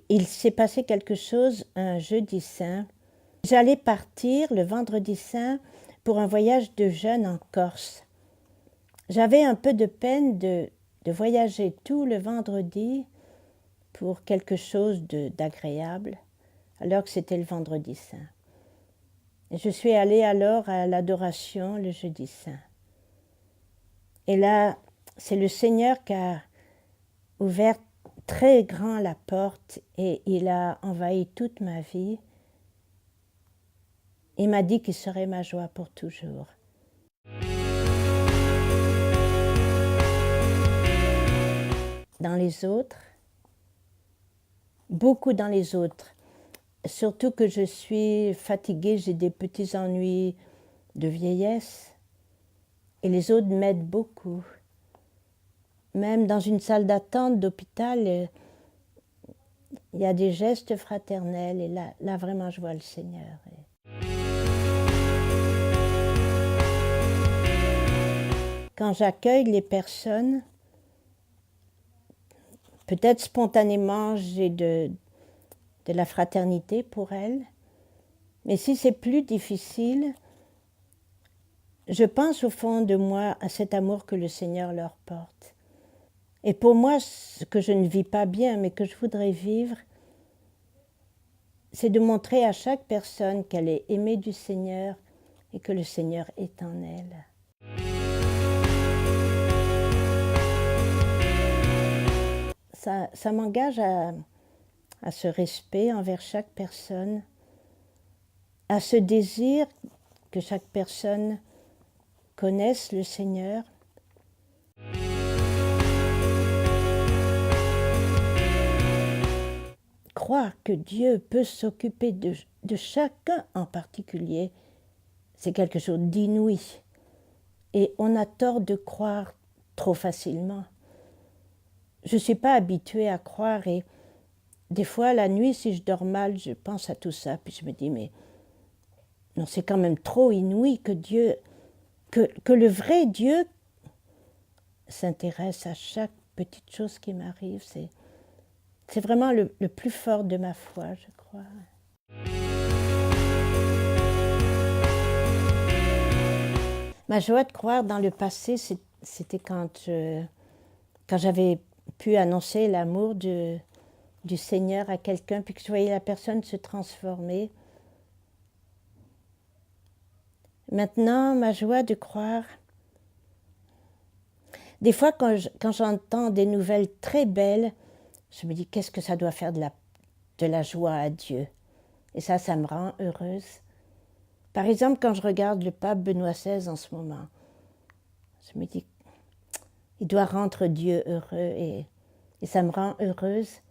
il s'est passé quelque chose un jeudi saint. J'allais partir le vendredi saint pour un voyage de jeûne en Corse. J'avais un peu de peine de voyager tout le vendredi pour quelque chose d'agréable, alors que c'était le vendredi saint. Et je suis allée alors à l'adoration le jeudi saint. Et là, c'est le Seigneur qui a ouvert très grand la porte et il a envahi toute ma vie. Il m'a dit qu'il serait ma joie pour toujours. Dans les autres, beaucoup dans les autres, surtout que je suis fatiguée, j'ai des petits ennuis de vieillesse et les autres m'aident beaucoup. Même dans une salle d'attente d'hôpital, il y a des gestes fraternels et là vraiment je vois le Seigneur. Quand j'accueille les personnes, peut-être spontanément j'ai de la fraternité pour elles, mais si c'est plus difficile, je pense au fond de moi à cet amour que le Seigneur leur porte. Et pour moi, ce que je ne vis pas bien, mais que je voudrais vivre, c'est de montrer à chaque personne qu'elle est aimée du Seigneur et que le Seigneur est en elle. Ça m'engage à ce respect envers chaque personne, à ce désir que chaque personne connaisse le Seigneur. Croire que Dieu peut s'occuper de chacun en particulier, c'est quelque chose d'inouï. Et on a tort de croire trop facilement. Je ne suis pas habituée à croire et des fois, la nuit, si je dors mal, je pense à tout ça. Puis je me dis, mais non, c'est quand même trop inouï que Dieu, que le vrai Dieu s'intéresse à chaque petite chose qui m'arrive. C'est vraiment le plus fort de ma foi, je crois. Ma joie de croire dans le passé, c'était quand j'avais pu annoncer l'amour du Seigneur à quelqu'un, puis que je voyais la personne se transformer. Maintenant, ma joie de croire, des fois quand j'entends des nouvelles très belles, je me dis qu'est-ce que ça doit faire de la joie à Dieu. Et ça me rend heureuse. Par exemple, quand je regarde le pape Benoît XVI en ce moment, je me dis il doit rendre Dieu heureux et ça me rend heureuse.